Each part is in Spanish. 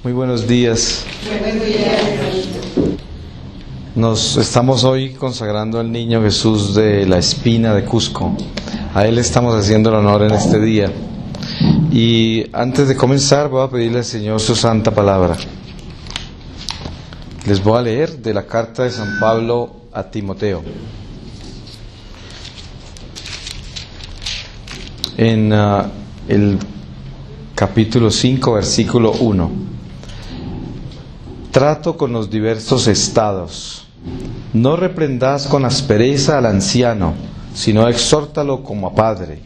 Muy buenos días. Buenos días. Nos estamos hoy consagrando al Niño Jesús de la Espina de Cusco. A Él estamos haciendo el honor en este día. Y antes de comenzar voy a pedirle al Señor su santa palabra. Les voy a leer de la carta de San Pablo a Timoteo. En el capítulo 5, versículo 1. Trato con los diversos estados. No reprendas con aspereza al anciano, sino exhórtalo como a padre,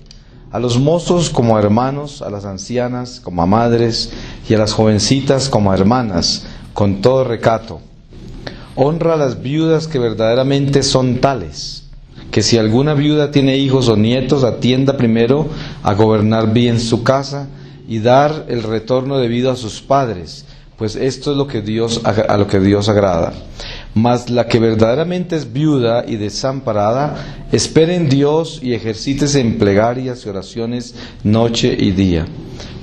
a los mozos como a hermanos, a las ancianas como a madres, y a las jovencitas como a hermanas, con todo recato. Honra a las viudas que verdaderamente son tales, que si alguna viuda tiene hijos o nietos, atienda primero a gobernar bien su casa y dar el retorno debido a sus padres, pues esto es lo que Dios agrada. Mas la que verdaderamente es viuda y desamparada, espere en Dios y ejercítese en plegarias y oraciones noche y día.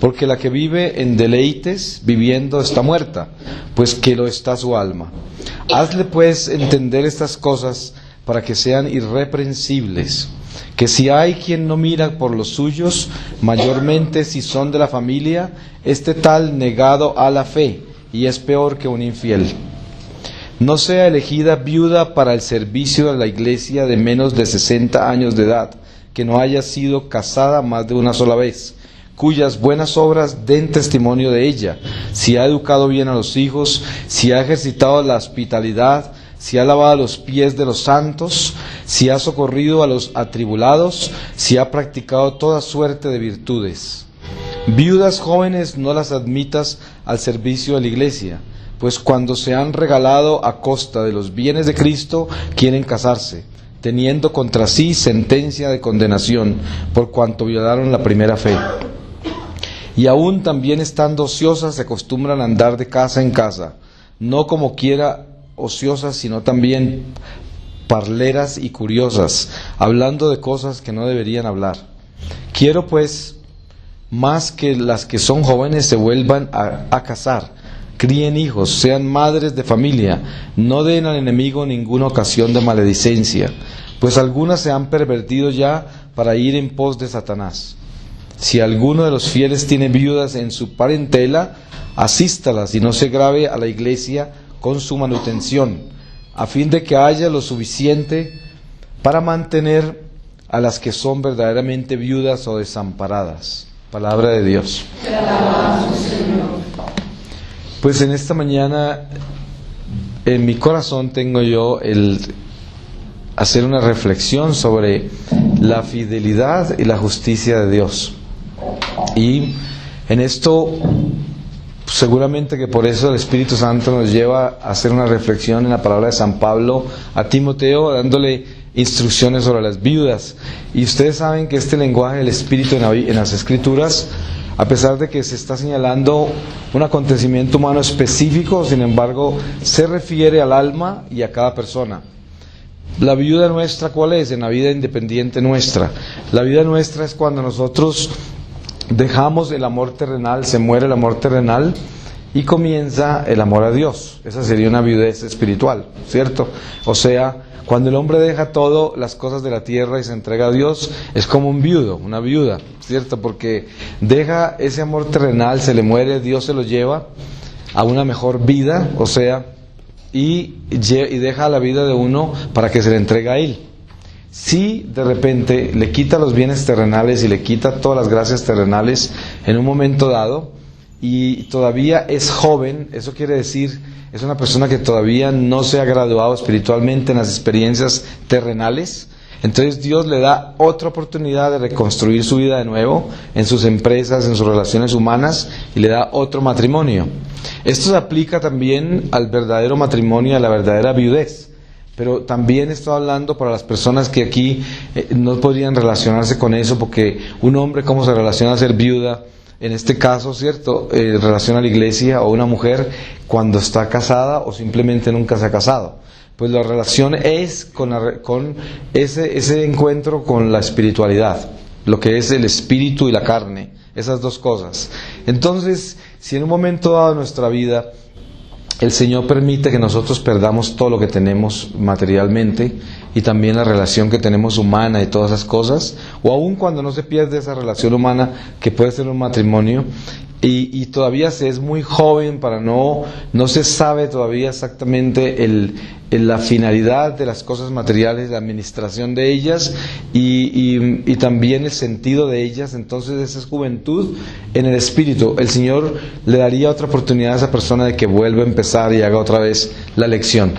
Porque la que vive en deleites, viviendo está muerta, pues que lo está su alma. Hazle pues entender estas cosas para que sean irreprensibles. Que si hay quien no mira por los suyos, mayormente si son de la familia, este tal negado a la fe, y es peor que un infiel. No sea elegida viuda para el servicio de la iglesia de menos de 60 años de edad, que no haya sido casada más de una sola vez, cuyas buenas obras den testimonio de ella, si ha educado bien a los hijos, si ha ejercitado la hospitalidad, si ha lavado los pies de los santos, si ha socorrido a los atribulados, si ha practicado toda suerte de virtudes. Viudas jóvenes no las admitas al servicio de la iglesia, pues cuando se han regalado a costa de los bienes de Cristo, quieren casarse, teniendo contra sí sentencia de condenación, por cuanto violaron la primera fe. Y aún también estando ociosas, se acostumbran a andar de casa en casa, no como quiera ociosas, sino también parleras y curiosas, hablando de cosas que no deberían hablar. Quiero pues más que las que son jóvenes se vuelvan a casar, críen hijos, sean madres de familia, no den al enemigo ninguna ocasión de maledicencia, pues algunas se han pervertido ya para ir en pos de Satanás. Si alguno de los fieles tiene viudas en su parentela, asístalas y no se grave a la iglesia con su manutención, a fin de que haya lo suficiente para mantener a las que son verdaderamente viudas o desamparadas. Palabra de Dios. Pues en esta mañana, en mi corazón tengo yo el hacer una reflexión sobre la fidelidad y la justicia de Dios. Y en esto, seguramente que por eso el Espíritu Santo nos lleva a hacer una reflexión en la palabra de San Pablo a Timoteo, dándole instrucciones sobre las viudas. Y ustedes saben que este lenguaje del Espíritu en las Escrituras, a pesar de que se está señalando un acontecimiento humano específico, sin embargo, se refiere al alma y a cada persona. La viuda nuestra, ¿cuál es? En la vida independiente nuestra. La vida nuestra es cuando nosotros dejamos el amor terrenal, se muere el amor terrenal y comienza el amor a Dios. Esa sería una viudez espiritual, ¿cierto? O sea, cuando el hombre deja todo, las cosas de la tierra y se entrega a Dios, es como un viudo, una viuda, ¿cierto? Porque deja ese amor terrenal, se le muere, Dios se lo lleva a una mejor vida, o sea, y deja la vida de uno para que se le entregue a Él. Si de repente le quita los bienes terrenales y le quita todas las gracias terrenales en un momento dado y todavía es joven, eso quiere decir, es una persona que todavía no se ha graduado espiritualmente en las experiencias terrenales, entonces Dios le da otra oportunidad de reconstruir su vida de nuevo en sus empresas, en sus relaciones humanas, y le da otro matrimonio. Esto se aplica también al verdadero matrimonio, a la verdadera viudez. Pero también estoy hablando para las personas que aquí no podrían relacionarse con eso, porque un hombre, ¿cómo se relaciona a ser viuda? En este caso, ¿cierto? Relaciona a la iglesia, o una mujer cuando está casada o simplemente nunca se ha casado. Pues la relación es con ese encuentro con la espiritualidad, lo que es el espíritu y la carne, esas dos cosas. Entonces, si en un momento dado de nuestra vida el Señor permite que nosotros perdamos todo lo que tenemos materialmente y también la relación que tenemos humana y todas esas cosas, o aun cuando no se pierde esa relación humana que puede ser un matrimonio, y todavía se es muy joven para no se sabe todavía exactamente la finalidad de las cosas materiales, la administración de ellas y también el sentido de ellas. Entonces esa es juventud en el espíritu. El Señor le daría otra oportunidad a esa persona de que vuelva a empezar y haga otra vez la lección.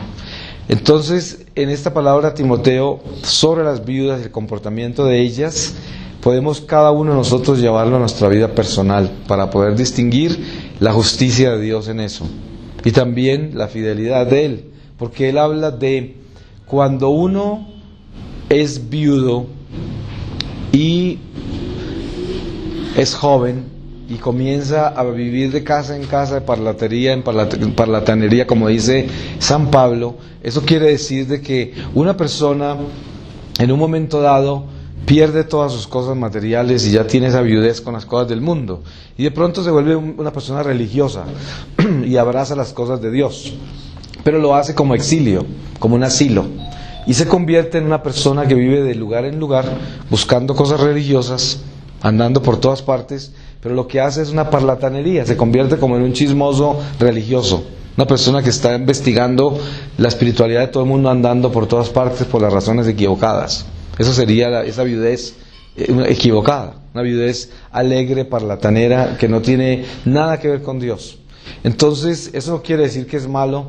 Entonces, en esta palabra a Timoteo sobre las viudas y el comportamiento de ellas, podemos cada uno de nosotros llevarlo a nuestra vida personal para poder distinguir la justicia de Dios en eso y también la fidelidad de Él, porque Él habla de cuando uno es viudo y es joven y comienza a vivir de casa en casa, de parlatería en parlatanería, como dice San Pablo. Eso quiere decir de que una persona en un momento dado pierde todas sus cosas materiales y ya tiene esa viudez con las cosas del mundo, y de pronto se vuelve una persona religiosa y abraza las cosas de Dios, pero lo hace como exilio, como un asilo, y se convierte en una persona que vive de lugar en lugar buscando cosas religiosas, andando por todas partes, pero lo que hace es una parlatanería, se convierte como en un chismoso religioso, una persona que está investigando la espiritualidad de todo el mundo, andando por todas partes por las razones equivocadas. Eso sería esa viudez equivocada, una viudez alegre, parlatanera, que no tiene nada que ver con Dios. Entonces, eso no quiere decir que es malo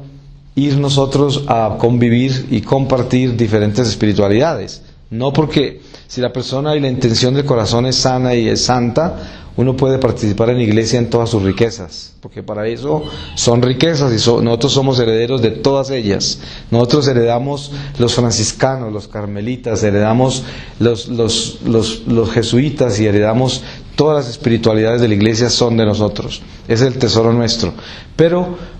ir nosotros a convivir y compartir diferentes espiritualidades. No, porque si la persona y la intención del corazón es sana y es santa, uno puede participar en la iglesia en todas sus riquezas, porque para eso son riquezas y nosotros somos herederos de todas ellas. Nosotros heredamos los franciscanos, los carmelitas, heredamos los jesuitas y heredamos todas las espiritualidades de la iglesia, son de nosotros. Ese es el tesoro nuestro. Pero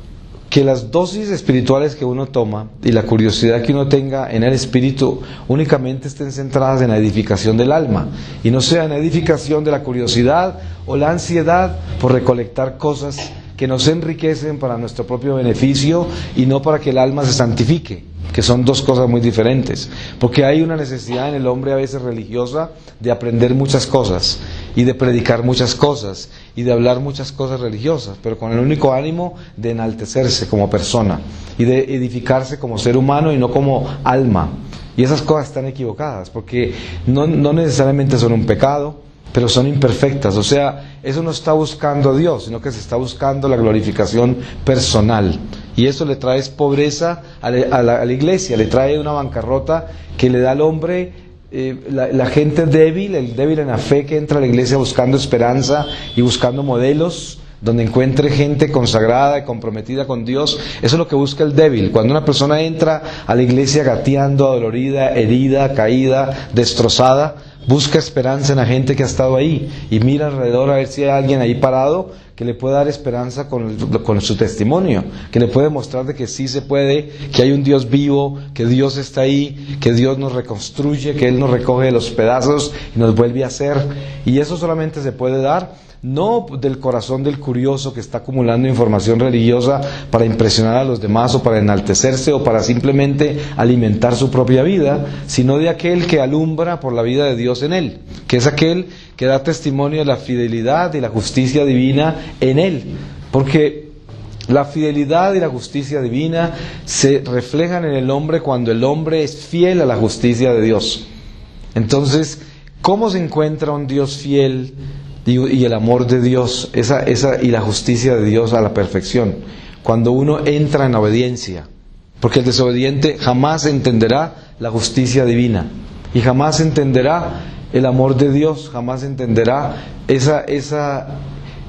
que las dosis espirituales que uno toma y la curiosidad que uno tenga en el espíritu únicamente estén centradas en la edificación del alma y no sea en la edificación de la curiosidad o la ansiedad por recolectar cosas que nos enriquecen para nuestro propio beneficio y no para que el alma se santifique, que son dos cosas muy diferentes, porque hay una necesidad en el hombre a veces religiosa de aprender muchas cosas y de predicar muchas cosas y de hablar muchas cosas religiosas, pero con el único ánimo de enaltecerse como persona y de edificarse como ser humano y no como alma. Y esas cosas están equivocadas, porque no necesariamente son un pecado, pero son imperfectas. O sea, eso no está buscando a Dios, sino que se está buscando la glorificación personal. Y eso le trae pobreza a la iglesia, le trae una bancarrota que le da al hombre, la gente débil, el débil en la fe que entra a la iglesia buscando esperanza y buscando modelos donde encuentre gente consagrada y comprometida con Dios. Eso es lo que busca el débil. Cuando una persona entra a la iglesia gateando, adolorida, herida, caída, destrozada, busca esperanza en la gente que ha estado ahí y mira alrededor a ver si hay alguien ahí parado que le pueda dar esperanza con su testimonio, que le puede mostrar de que sí se puede, que hay un Dios vivo, que Dios está ahí, que Dios nos reconstruye, que Él nos recoge de los pedazos y nos vuelve a hacer. Y eso solamente se puede dar no del corazón del curioso que está acumulando información religiosa para impresionar a los demás o para enaltecerse o para simplemente alimentar su propia vida, sino de aquel que alumbra por la vida de Dios en él, que es aquel que da testimonio de la fidelidad y la justicia divina en él, porque la fidelidad y la justicia divina se reflejan en el hombre cuando el hombre es fiel a la justicia de Dios. Entonces, ¿cómo se encuentra un Dios fiel y el amor de Dios y la justicia de Dios a la perfección? Cuando uno entra en obediencia, porque el desobediente jamás entenderá la justicia divina y jamás entenderá el amor de Dios, jamás entenderá esa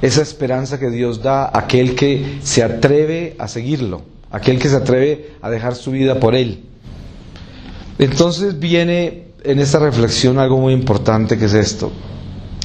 esperanza que Dios da a aquel que se atreve a seguirlo, aquel que se atreve a dejar su vida por Él. Entonces viene en esta reflexión algo muy importante, que es esto.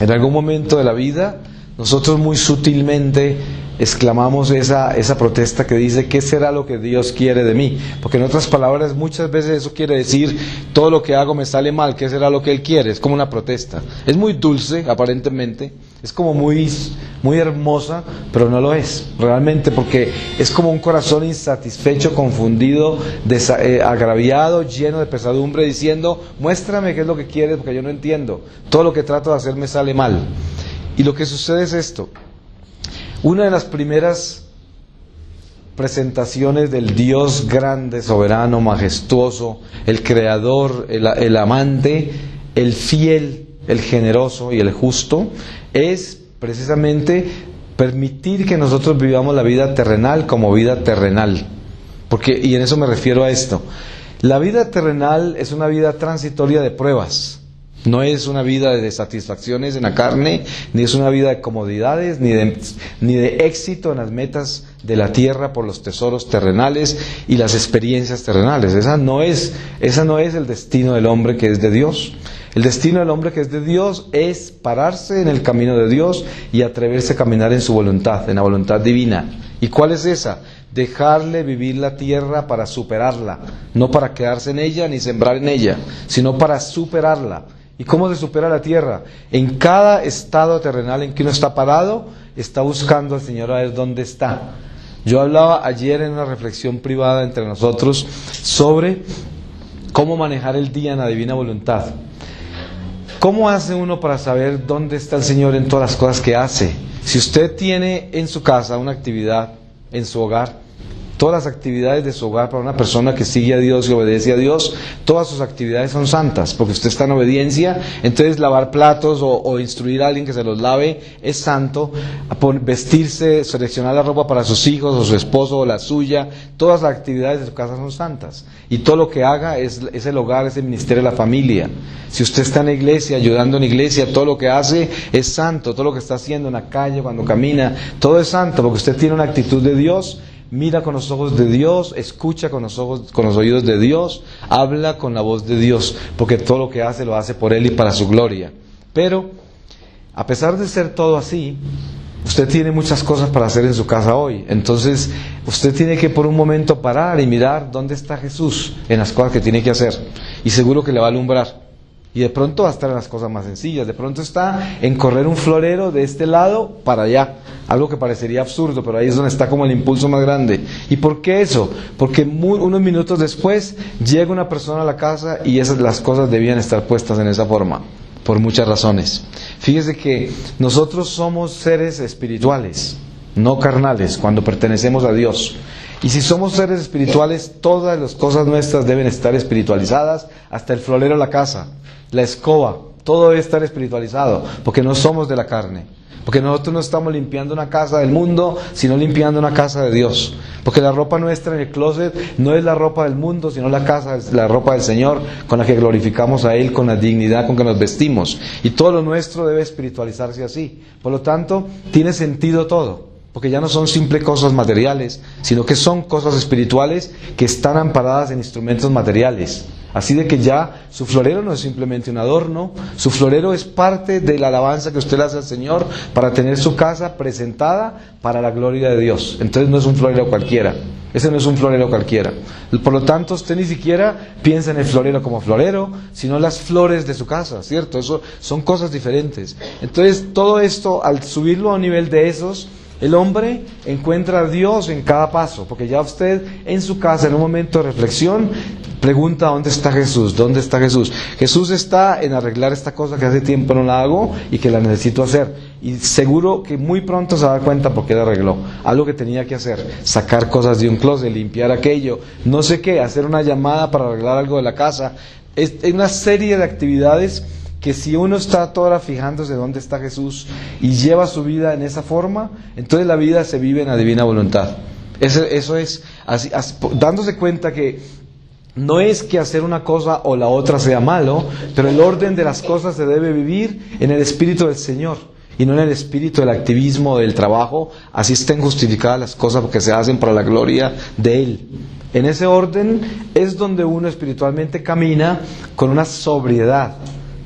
En algún momento de la vida, nosotros muy sutilmente exclamamos esa protesta que dice: ¿qué será lo que Dios quiere de mí? Porque en otras palabras, muchas veces eso quiere decir: todo lo que hago me sale mal, ¿qué será lo que Él quiere? Es como una protesta. Es muy dulce, aparentemente, es como muy hermosa, pero no lo es, realmente, porque es como un corazón insatisfecho, confundido, agraviado, lleno de pesadumbre, diciendo: muéstrame qué es lo que quieres, porque yo no entiendo, todo lo que trato de hacer me sale mal. Y lo que sucede es esto: una de las primeras presentaciones del Dios grande, soberano, majestuoso, el creador, el amante, el fiel, el generoso y el justo, es precisamente permitir que nosotros vivamos la vida terrenal como vida terrenal. Y en eso me refiero a esto: la vida terrenal es una vida transitoria de pruebas. No es una vida de satisfacciones en la carne, ni es una vida de comodidades, ni de éxito en las metas de la tierra por los tesoros terrenales y las experiencias terrenales. Esa no es el destino del hombre que es de Dios. El destino del hombre que es de Dios es pararse en el camino de Dios y atreverse a caminar en su voluntad, en la voluntad divina. ¿Y cuál es esa? Dejarle vivir la tierra para superarla, no para quedarse en ella ni sembrar en ella, sino para superarla. ¿Y cómo se supera la tierra? En cada estado terrenal en que uno está parado, está buscando al Señor a ver dónde está. Yo hablaba ayer en una reflexión privada entre nosotros sobre cómo manejar el día en la divina voluntad. ¿Cómo hace uno para saber dónde está el Señor en todas las cosas que hace? Si usted tiene en su casa una actividad, en su hogar, todas las actividades de su hogar, para una persona que sigue a Dios y obedece a Dios, todas sus actividades son santas, porque usted está en obediencia. Entonces lavar platos o instruir a alguien que se los lave es santo. Vestirse, seleccionar la ropa para sus hijos o su esposo o la suya, todas las actividades de su casa son santas. Y todo lo que haga es el hogar, es el ministerio de la familia. Si usted está en la iglesia, ayudando en la iglesia, todo lo que hace es santo. Todo lo que está haciendo en la calle, cuando camina, todo es santo, porque usted tiene una actitud de Dios. Mira con los ojos de Dios, escucha con los oídos de Dios, habla con la voz de Dios, porque todo lo que hace lo hace por Él y para su gloria. Pero, a pesar de ser todo así, usted tiene muchas cosas para hacer en su casa hoy. Entonces, usted tiene que por un momento parar y mirar dónde está Jesús en las cosas que tiene que hacer. Y seguro que le va a alumbrar. Y de pronto va a estar en las cosas más sencillas. De pronto está en correr un florero de este lado para allá. Algo que parecería absurdo, pero ahí es donde está como el impulso más grande. ¿Y por qué eso? Porque unos minutos después llega una persona a la casa y las cosas debían estar puestas en esa forma. Por muchas razones. Fíjese que nosotros somos seres espirituales, no carnales, cuando pertenecemos a Dios. Y si somos seres espirituales, todas las cosas nuestras deben estar espiritualizadas, hasta el florero de la casa, la escoba, todo debe estar espiritualizado, porque no somos de la carne. Porque nosotros no estamos limpiando una casa del mundo, sino limpiando una casa de Dios. Porque la ropa nuestra en el closet no es la ropa del mundo, sino la ropa del Señor, con la que glorificamos a Él, con la dignidad con que nos vestimos. Y todo lo nuestro debe espiritualizarse así. Por lo tanto, tiene sentido todo. Porque ya no son simples cosas materiales, sino que son cosas espirituales que están amparadas en instrumentos materiales. Así de que ya su florero no es simplemente un adorno, su florero es parte de la alabanza que usted le hace al Señor para tener su casa presentada para la gloria de Dios. Entonces no es un florero cualquiera, ese no es un florero cualquiera. Por lo tanto, usted ni siquiera piensa en el florero como florero, sino las flores de su casa, ¿cierto? Eso son cosas diferentes. Entonces todo esto, al subirlo a un nivel de esos, el hombre encuentra a Dios en cada paso, porque ya usted en su casa, en un momento de reflexión, pregunta: ¿dónde está Jesús? ¿Dónde está Jesús? Jesús está en arreglar esta cosa que hace tiempo no la hago y que la necesito hacer. Y seguro que muy pronto se va a dar cuenta por qué la arregló. Algo que tenía que hacer: sacar cosas de un closet, limpiar aquello, no sé qué, hacer una llamada para arreglar algo de la casa. Es una serie de actividades que si uno está toda hora fijándose dónde está Jesús y lleva su vida en esa forma, entonces la vida se vive en la divina voluntad. Eso es así, dándose cuenta que no es que hacer una cosa o la otra sea malo, pero el orden de las cosas se debe vivir en el Espíritu del Señor y no en el espíritu del activismo, del trabajo. Así estén justificadas las cosas porque se hacen para la gloria de Él. En ese orden es donde uno espiritualmente camina con una sobriedad,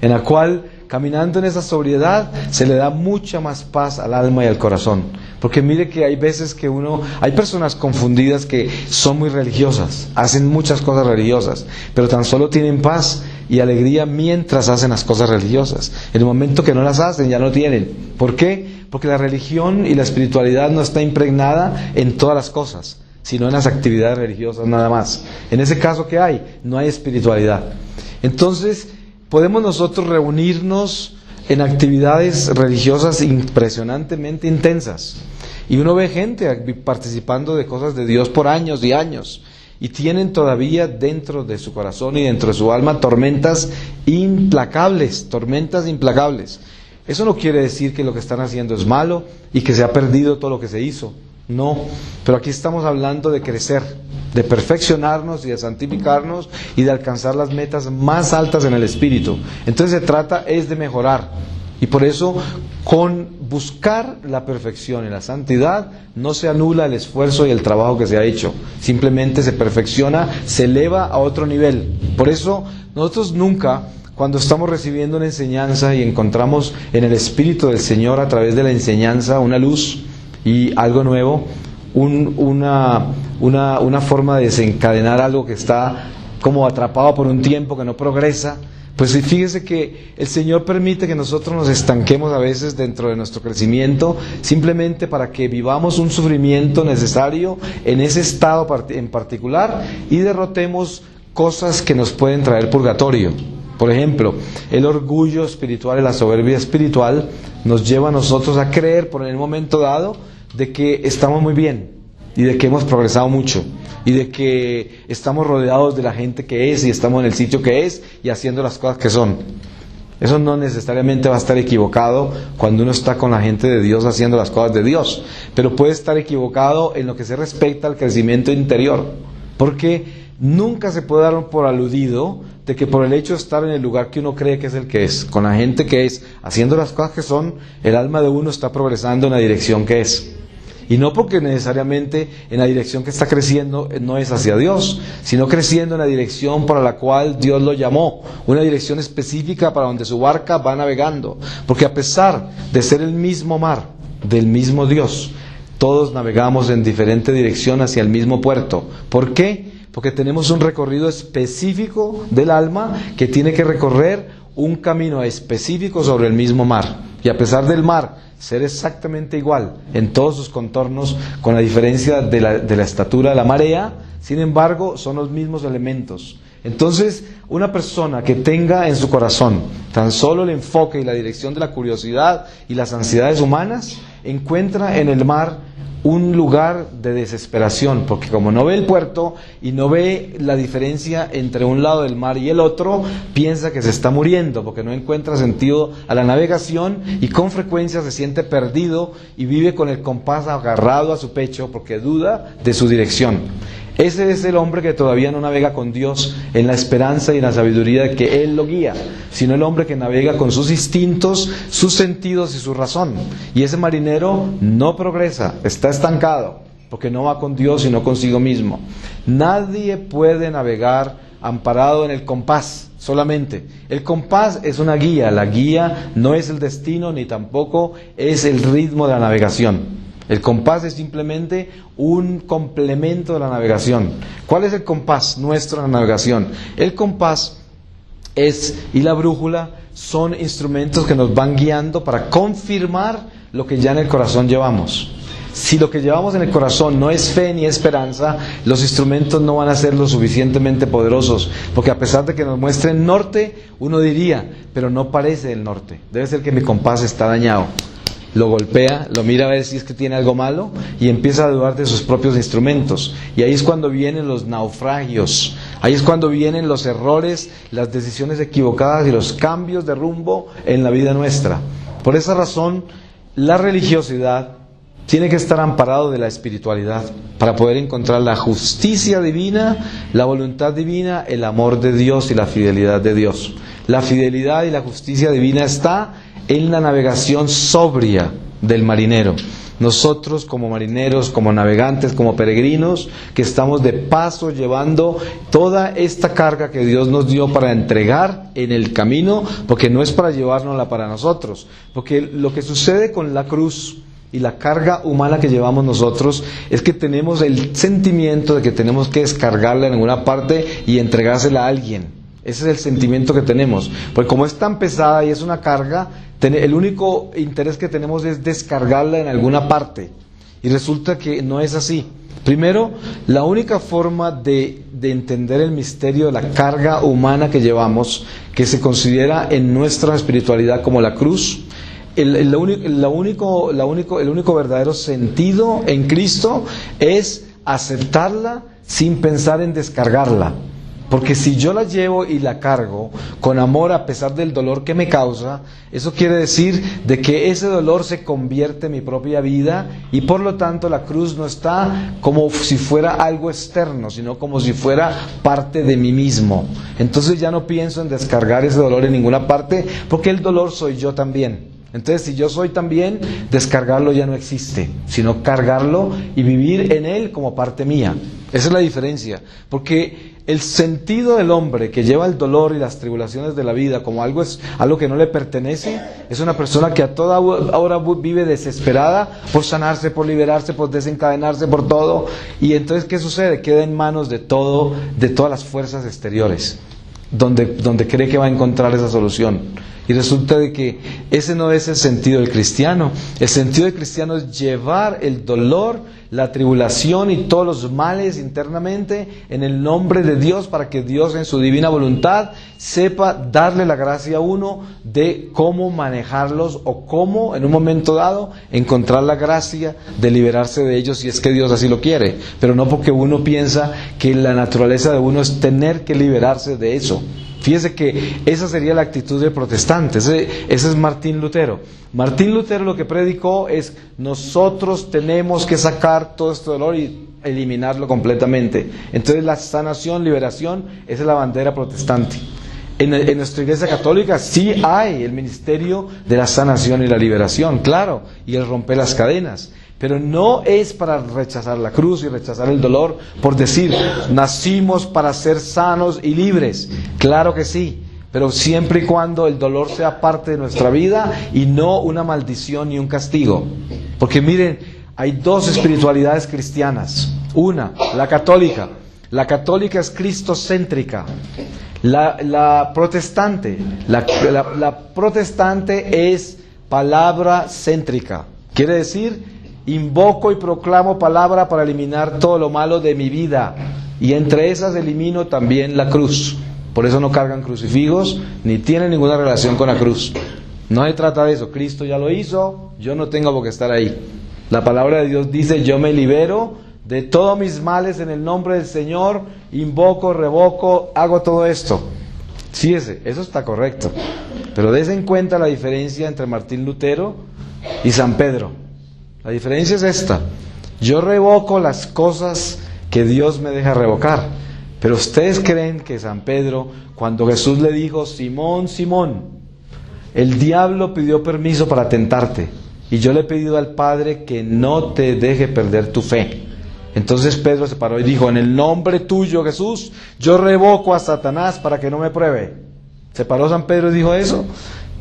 en la cual, caminando en esa sobriedad, se le da mucha más paz al alma y al corazón. Porque mire que hay veces que hay personas confundidas que son muy religiosas, hacen muchas cosas religiosas, pero tan solo tienen paz y alegría mientras hacen las cosas religiosas. En el momento que no las hacen, ya no tienen. ¿Por qué? Porque la religión y la espiritualidad no está impregnada en todas las cosas, sino en las actividades religiosas nada más. En ese caso, ¿qué hay? No hay espiritualidad. Entonces, podemos nosotros reunirnos en actividades religiosas impresionantemente intensas. Y uno ve gente participando de cosas de Dios por años y años. Y tienen todavía dentro de su corazón y dentro de su alma tormentas implacables. Eso no quiere decir que lo que están haciendo es malo y que se ha perdido todo lo que se hizo. No, pero aquí estamos hablando de crecer, de perfeccionarnos y de santificarnos y de alcanzar las metas más altas en el Espíritu. Entonces se trata es de mejorar. Y por eso, con buscar la perfección y la santidad, no se anula el esfuerzo y el trabajo que se ha hecho. Simplemente se perfecciona, se eleva a otro nivel. Por eso, nosotros nunca, cuando estamos recibiendo una enseñanza y encontramos en el Espíritu del Señor a través de la enseñanza una luz y algo nuevo, una forma de desencadenar algo que está como atrapado por un tiempo, que no progresa, pues fíjese que el Señor permite que nosotros nos estanquemos a veces dentro de nuestro crecimiento, simplemente para que vivamos un sufrimiento necesario en ese estado en particular y derrotemos cosas que nos pueden traer purgatorio. Por ejemplo, el orgullo espiritual y la soberbia espiritual nos lleva a nosotros a creer por el momento dado de que estamos muy bien y de que hemos progresado mucho y de que estamos rodeados de la gente que es y estamos en el sitio que es y haciendo las cosas que son. Eso no necesariamente va a estar equivocado cuando uno está con la gente de Dios haciendo las cosas de Dios, pero puede estar equivocado en lo que se respecta al crecimiento interior, porque nunca se puede dar por aludido de que por el hecho de estar en el lugar que uno cree que es el que es, con la gente que es, haciendo las cosas que son, el alma de uno está progresando en la dirección que es. Y no porque necesariamente en la dirección que está creciendo no es hacia Dios, sino creciendo en la dirección para la cual Dios lo llamó, una dirección específica para donde su barca va navegando. Porque a pesar de ser el mismo mar, del mismo Dios, todos navegamos en diferente dirección hacia el mismo puerto. ¿Por qué? Porque tenemos un recorrido específico del alma que tiene que recorrer un camino específico sobre el mismo mar. Y a pesar del mar ser exactamente igual en todos sus contornos, con la diferencia de la estatura de la marea, sin embargo, son los mismos elementos. Entonces, una persona que tenga en su corazón tan solo el enfoque y la dirección de la curiosidad y las ansiedades humanas, encuentra en el mar un lugar de desesperación, porque como no ve el puerto y no ve la diferencia entre un lado del mar y el otro, piensa que se está muriendo, porque no encuentra sentido a la navegación y con frecuencia se siente perdido y vive con el compás agarrado a su pecho porque duda de su dirección. Ese es el hombre que todavía no navega con Dios en la esperanza y en la sabiduría de que Él lo guía, sino el hombre que navega con sus instintos, sus sentidos y su razón. Y ese marinero no progresa, está estancado, porque no va con Dios sino consigo mismo. Nadie puede navegar amparado en el compás solamente. El compás es una guía, la guía no es el destino ni tampoco es el ritmo de la navegación. El compás es simplemente un complemento de la navegación. ¿Cuál es el compás nuestro en la navegación? El compás y la brújula son instrumentos que nos van guiando para confirmar lo que ya en el corazón llevamos. Si lo que llevamos en el corazón no es fe ni esperanza, los instrumentos no van a ser lo suficientemente poderosos, porque a pesar de que nos muestren norte, uno diría, pero no parece el norte. Debe ser que mi compás está dañado. Lo golpea, lo mira a ver si es que tiene algo malo y empieza a dudar de sus propios instrumentos. Y ahí es cuando vienen los naufragios, ahí es cuando vienen los errores, las decisiones equivocadas y los cambios de rumbo en la vida nuestra. Por esa razón, la religiosidad tiene que estar amparado de la espiritualidad para poder encontrar la justicia divina, la voluntad divina, el amor de Dios y la fidelidad de Dios. La fidelidad y la justicia divina está en la navegación sobria del marinero. Nosotros como marineros, como navegantes, como peregrinos, que estamos de paso llevando toda esta carga que Dios nos dio para entregar en el camino, porque no es para llevárnosla para nosotros, porque lo que sucede con la cruz y la carga humana que llevamos nosotros es que tenemos el sentimiento de que tenemos que descargarla en alguna parte y entregársela a alguien. Ese es el sentimiento que tenemos. Porque como es tan pesada y es una carga, el único interés que tenemos es descargarla en alguna parte. Y resulta que no es así. Primero, la única forma de entender el misterio de la carga humana que llevamos, que se considera en nuestra espiritualidad como la cruz, el único verdadero sentido en Cristo es aceptarla sin pensar en descargarla. Porque si yo la llevo y la cargo con amor a pesar del dolor que me causa, eso quiere decir de que ese dolor se convierte en mi propia vida y por lo tanto la cruz no está como si fuera algo externo, sino como si fuera parte de mí mismo. Entonces ya no pienso en descargar ese dolor en ninguna parte porque el dolor soy yo también. Entonces, si yo soy también, descargarlo ya no existe, sino cargarlo y vivir en él como parte mía. Esa es la diferencia, porque el sentido del hombre que lleva el dolor y las tribulaciones de la vida como algo que no le pertenece, es una persona que a toda hora vive desesperada por sanarse, por liberarse, por desencadenarse, por todo. Y entonces, ¿qué sucede? Queda en manos de todas las fuerzas exteriores, donde cree que va a encontrar esa solución. Y resulta de que ese no es el sentido del cristiano. El sentido del cristiano es llevar el dolor, la tribulación y todos los males internamente en el nombre de Dios, para que Dios en su divina voluntad sepa darle la gracia a uno de cómo manejarlos o cómo en un momento dado encontrar la gracia de liberarse de ellos si es que Dios así lo quiere, pero no porque uno piensa que la naturaleza de uno es tener que liberarse de eso. Fíjese que esa sería la actitud del protestante. Ese es Martín Lutero. Martín Lutero lo que predicó es: nosotros tenemos que sacar todo este dolor y eliminarlo completamente. Entonces la sanación, liberación, esa es la bandera protestante. En nuestra Iglesia Católica sí hay el ministerio de la sanación y la liberación, claro, y el romper las cadenas. Pero no es para rechazar la cruz y rechazar el dolor por decir, nacimos para ser sanos y libres. Claro que sí, pero siempre y cuando el dolor sea parte de nuestra vida y no una maldición ni un castigo. Porque miren, hay dos espiritualidades cristianas. Una, la católica. La católica es cristocéntrica. La protestante, la protestante es palabra céntrica. Quiere decir, invoco y proclamo palabra para eliminar todo lo malo de mi vida. Y entre esas elimino también la cruz. Por eso no cargan crucifijos, ni tienen ninguna relación con la cruz. No se trata de eso. Cristo ya lo hizo, yo no tengo por qué estar ahí. La palabra de Dios dice: yo me libero de todos mis males en el nombre del Señor, invoco, revoco, hago todo esto. Sí, eso está correcto. Pero des en cuenta la diferencia entre Martín Lutero y San Pedro. La diferencia es esta: yo revoco las cosas que Dios me deja revocar. Pero ustedes creen que San Pedro, cuando Jesús le dijo: Simón, Simón, el diablo pidió permiso para tentarte, y yo le he pedido al Padre que no te deje perder tu fe. Entonces Pedro se paró y dijo: en el nombre tuyo, Jesús, yo revoco a Satanás para que no me pruebe. ¿Se paró San Pedro y dijo eso?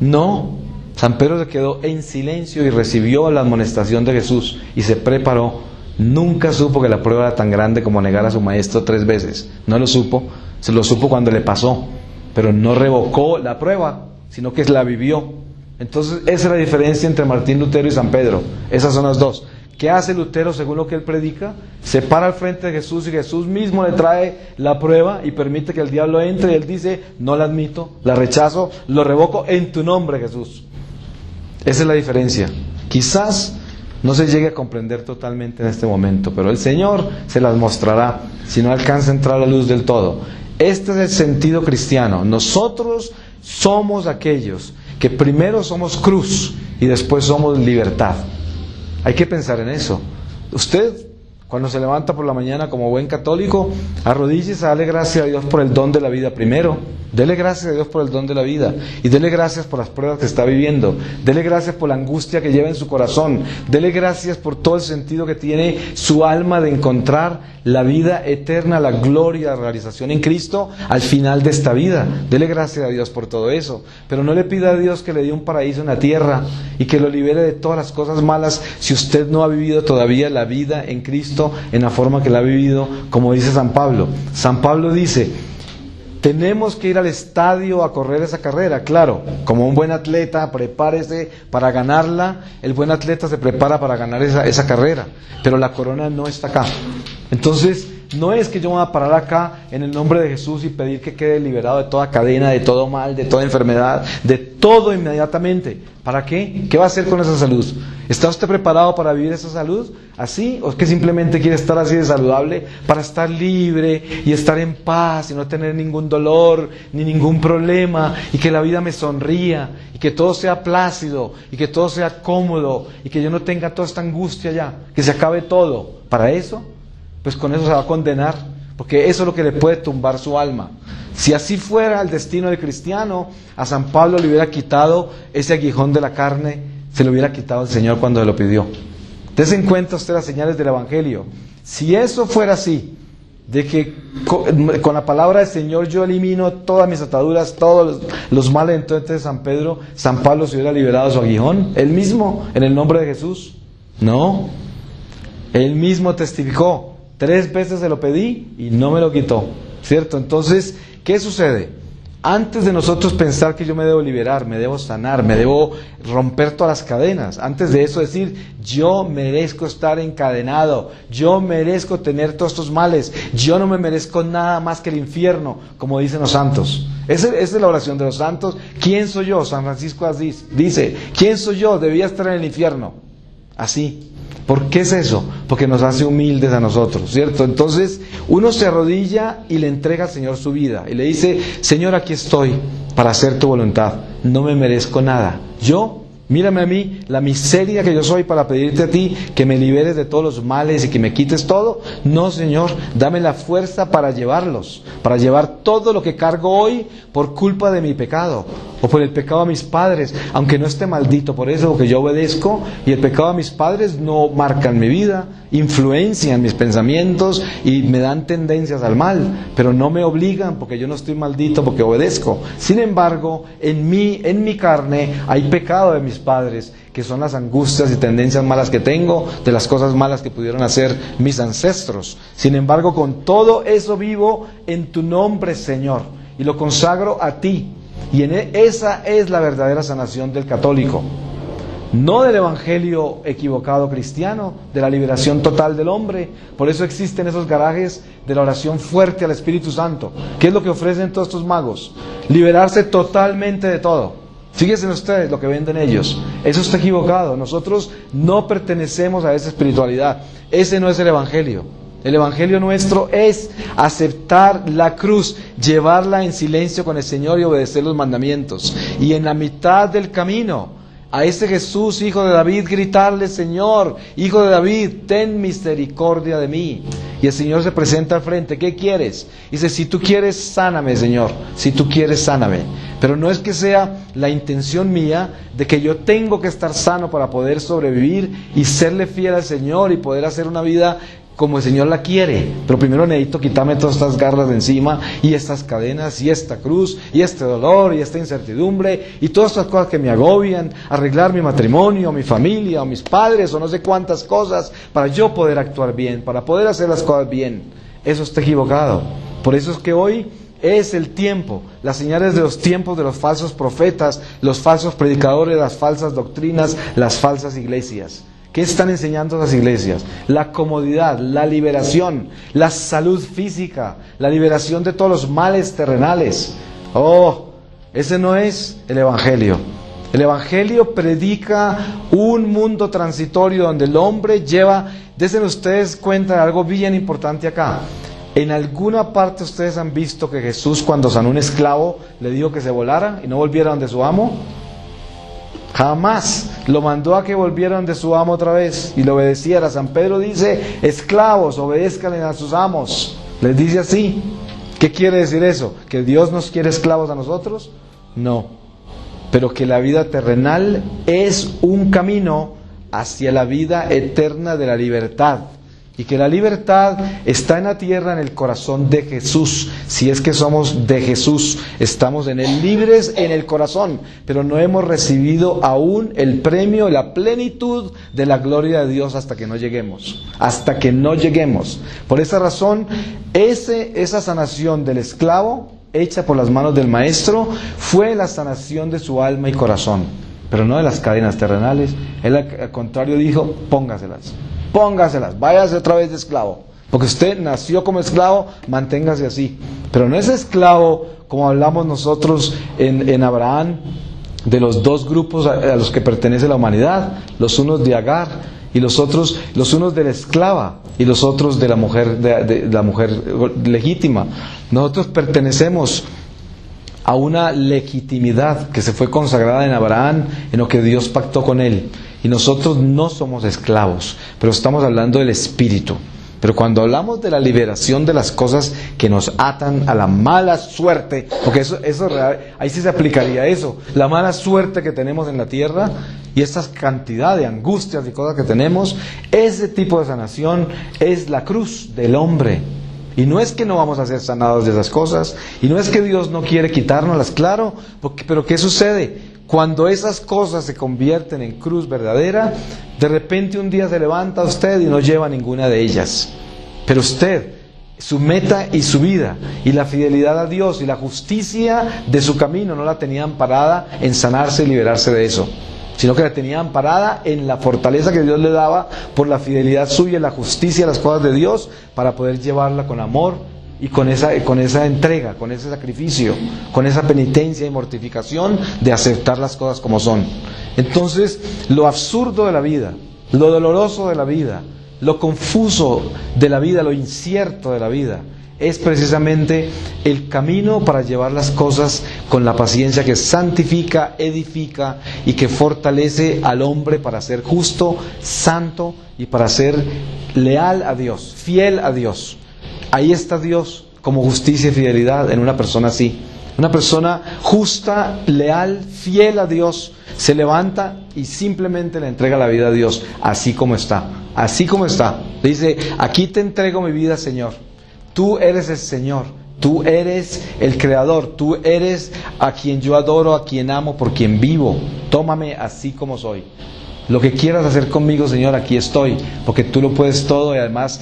No. San Pedro se quedó en silencio y recibió la amonestación de Jesús y se preparó. Nunca supo que la prueba era tan grande como negar a su maestro 3 veces. No lo supo, se lo supo cuando le pasó, pero no revocó la prueba, sino que la vivió. Entonces esa es la diferencia entre Martín Lutero y San Pedro. Esas son las dos. ¿Qué hace Lutero según lo que él predica? Se para al frente de Jesús y Jesús mismo le trae la prueba y permite que el diablo entre, y él dice: no la admito, la rechazo, lo revoco en tu nombre, Jesús. Esa es la diferencia. Quizás no se llegue a comprender totalmente en este momento, pero el Señor se las mostrará si no alcanza a entrar a la luz del todo. Este es el sentido cristiano. Nosotros somos aquellos que primero somos cruz y después somos libertad. Hay que pensar en eso. Usted, cuando se levanta por la mañana como buen católico, arrodíllese, dale gracias a Dios por el don de la vida primero. Dele gracias a Dios por el don de la vida y dele gracias por las pruebas que está viviendo. Dele gracias por la angustia que lleva en su corazón. Dele gracias por todo el sentido que tiene su alma de encontrar la vida eterna, la gloria, la realización en Cristo al final de esta vida. Dele gracias a Dios por todo eso. Pero no le pida a Dios que le dé un paraíso en la tierra y que lo libere de todas las cosas malas si usted no ha vivido todavía la vida en Cristo en la forma que la ha vivido, como dice San Pablo. San Pablo dice: tenemos que ir al estadio a correr esa carrera, claro, como un buen atleta, prepárese para ganarla. El buen atleta se prepara para ganar esa carrera, pero la corona no está acá. Entonces, no es que yo me voy a parar acá en el nombre de Jesús y pedir que quede liberado de toda cadena, de todo mal, de toda enfermedad, de todo inmediatamente. ¿Para qué? ¿Qué va a hacer con esa salud? ¿Está usted preparado para vivir esa salud así? ¿O es que simplemente quiere estar así de saludable para estar libre y estar en paz y no tener ningún dolor ni ningún problema y que la vida me sonría y que todo sea plácido y que todo sea cómodo y que yo no tenga toda esta angustia ya, que se acabe todo? ¿Para eso? Pues con eso se va a condenar, porque eso es lo que le puede tumbar su alma. Si así fuera el destino del cristiano, a San Pablo le hubiera quitado ese aguijón de la carne, se lo hubiera quitado el Señor cuando se lo pidió. Dese en cuenta usted las señales del Evangelio. Si eso fuera así, de que con la palabra del Señor yo elimino todas mis ataduras, todos los males, entonces San Pablo se hubiera liberado de su aguijón, él mismo, en el nombre de Jesús. No, él mismo testificó: 3 veces se lo pedí y no me lo quitó, ¿cierto? Entonces, ¿qué sucede? Antes de nosotros pensar que yo me debo liberar, me debo sanar, me debo romper todas las cadenas, antes de eso decir: yo merezco estar encadenado, yo merezco tener todos estos males, yo no me merezco nada más que el infierno, como dicen los santos. Esa es la oración de los santos. ¿Quién soy yo? San Francisco Asís dice: ¿quién soy yo? Debía estar en el infierno. Así. ¿Por qué es eso? Porque nos hace humildes a nosotros, ¿cierto? Entonces, uno se arrodilla y le entrega al Señor su vida y le dice: Señor, aquí estoy para hacer tu voluntad. No me merezco nada. Mírame a mí, la miseria que yo soy, para pedirte a ti que me liberes de todos los males y que me quites todo. No, Señor, dame la fuerza para llevarlos, para llevar todo lo que cargo hoy por culpa de mi pecado o por el pecado de mis padres, aunque no esté maldito por eso, porque yo obedezco y el pecado de mis padres no marcan mi vida, influencian mis pensamientos y me dan tendencias al mal, pero no me obligan porque yo no estoy maldito, porque obedezco. Sin embargo, en mi carne hay pecado de mis padres, que son las angustias y tendencias malas que tengo, de las cosas malas que pudieron hacer mis ancestros. Sin embargo, con todo eso vivo en tu nombre, Señor, y lo consagro a ti. Y esa es la verdadera sanación del católico. No del evangelio equivocado cristiano, de la liberación total del hombre. Por eso existen esos garajes de la oración fuerte al Espíritu Santo. ¿Qué es lo que ofrecen todos estos magos? Liberarse totalmente de todo. Fíjense ustedes lo que venden ellos. Eso está equivocado. Nosotros no pertenecemos a esa espiritualidad. Ese no es el evangelio. El evangelio nuestro es aceptar la cruz, llevarla en silencio con el Señor y obedecer los mandamientos. Y en la mitad del camino, a ese Jesús, hijo de David, gritarle: Señor, hijo de David, ten misericordia de mí. Y el Señor se presenta al frente: ¿qué quieres? Dice: si tú quieres, sáname, Señor. Si tú quieres, sáname. Pero no es que sea la intención mía de que yo tengo que estar sano para poder sobrevivir y serle fiel al Señor y poder hacer una vida como el Señor la quiere. Pero primero necesito quitarme todas estas garras de encima y estas cadenas y esta cruz y este dolor y esta incertidumbre y todas estas cosas que me agobian, arreglar mi matrimonio, mi familia o mis padres o no sé cuántas cosas para yo poder actuar bien, para poder hacer las cosas bien. Eso está equivocado. Por eso es que hoy es el tiempo, las señales de los tiempos de los falsos profetas, los falsos predicadores, las falsas doctrinas, las falsas iglesias. ¿Qué están enseñando las iglesias? La comodidad, la liberación, la salud física, la liberación de todos los males terrenales. Ese no es el evangelio. El evangelio predica un mundo transitorio donde el hombre lleva... Desen ustedes cuenta de algo bien importante acá. En alguna parte ustedes han visto que Jesús, cuando sanó un esclavo, le dijo que se volara y no volviera donde su amo. Jamás lo mandó a que volvieran de su amo otra vez y le obedeciera. San Pedro dice, esclavos, obedezcan a sus amos. Les dice así. ¿Qué quiere decir eso? ¿Que Dios nos quiere esclavos a nosotros? No. Pero que la vida terrenal es un camino hacia la vida eterna de la libertad. Y que la libertad está en la tierra, en el corazón de Jesús. Si es que somos de Jesús, estamos en Él libres en el corazón, pero no hemos recibido aún el premio, la plenitud de la gloria de Dios hasta que no lleguemos. Hasta que no lleguemos. Por esa razón, esa sanación del esclavo, hecha por las manos del Maestro, fue la sanación de su alma y corazón, pero no de las cadenas terrenales. Él al contrario dijo, póngaselas, váyase otra vez de esclavo, porque usted nació como esclavo, manténgase así. Pero no es esclavo como hablamos nosotros en Abraham, de los dos grupos a los que pertenece la humanidad, los unos de Agar y los unos de la esclava y los otros de la mujer, de la mujer legítima. Nosotros pertenecemos a una legitimidad que se fue consagrada en Abraham, en lo que Dios pactó con él. Y nosotros no somos esclavos, pero estamos hablando del espíritu. Pero cuando hablamos de la liberación de las cosas que nos atan a la mala suerte, porque eso ahí sí se aplicaría eso, la mala suerte que tenemos en la tierra y esa cantidad de angustias y cosas que tenemos, ese tipo de sanación es la cruz del hombre. Y no es que no vamos a ser sanados de esas cosas, y no es que Dios no quiere quitárnoslas, claro, pero ¿qué sucede? Cuando esas cosas se convierten en cruz verdadera, de repente un día se levanta usted y no lleva ninguna de ellas. Pero usted, su meta y su vida, y la fidelidad a Dios y la justicia de su camino no la tenían parada en sanarse y liberarse de eso, sino que la tenían parada en la fortaleza que Dios le daba por la fidelidad suya y la justicia a las cosas de Dios, para poder llevarla con amor y con esa entrega, con ese sacrificio, con esa penitencia y mortificación de aceptar las cosas como son. Entonces, lo absurdo de la vida, lo doloroso de la vida, lo confuso de la vida, lo incierto de la vida, es precisamente el camino para llevar las cosas con la paciencia que santifica, edifica y que fortalece al hombre para ser justo, santo y para ser leal a Dios, fiel a Dios. Ahí está Dios como justicia y fidelidad en una persona así. Una persona justa, leal, fiel a Dios, se levanta y simplemente le entrega la vida a Dios, así como está. Así como está. Le dice, aquí te entrego mi vida, Señor. Tú eres el Señor, tú eres el Creador, tú eres a quien yo adoro, a quien amo, por quien vivo. Tómame así como soy. Lo que quieras hacer conmigo, Señor, aquí estoy, porque tú lo puedes todo y además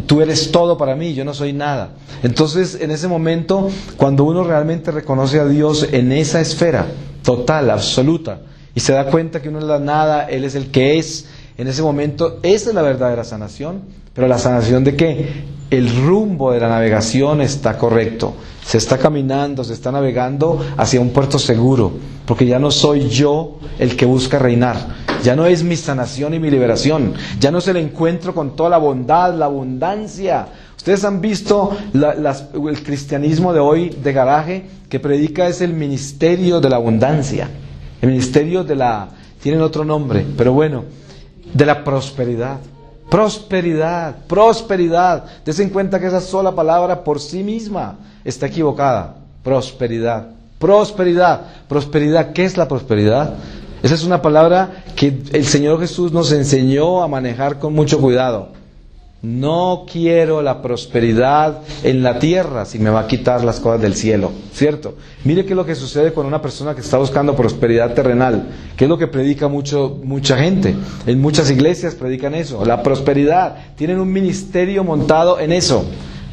tú eres todo para mí, yo no soy nada. Entonces, en ese momento, cuando uno realmente reconoce a Dios en esa esfera total, absoluta, y se da cuenta que uno es la nada, Él es el que es, en ese momento, esa es la verdadera sanación. Pero la sanación de que el rumbo de la navegación está correcto, se está caminando, se está navegando hacia un puerto seguro, porque ya no soy yo el que busca reinar, ya no es mi sanación y mi liberación, ya no es el encuentro con toda la bondad, la abundancia. Ustedes han visto el cristianismo de hoy de garaje, que predica es el ministerio de la abundancia, el ministerio de tienen otro nombre, pero bueno, de la prosperidad. Prosperidad, prosperidad. Dese en cuenta que esa sola palabra por sí misma está equivocada. Prosperidad, prosperidad, prosperidad. ¿Qué es la prosperidad? Esa es una palabra que el Señor Jesús nos enseñó a manejar con mucho cuidado. No quiero la prosperidad en la tierra si me va a quitar las cosas del cielo, ¿cierto? Mire qué es lo que sucede con una persona que está buscando prosperidad terrenal, que es lo que predica mucha gente. En muchas iglesias predican eso, la prosperidad. Tienen un ministerio montado en eso.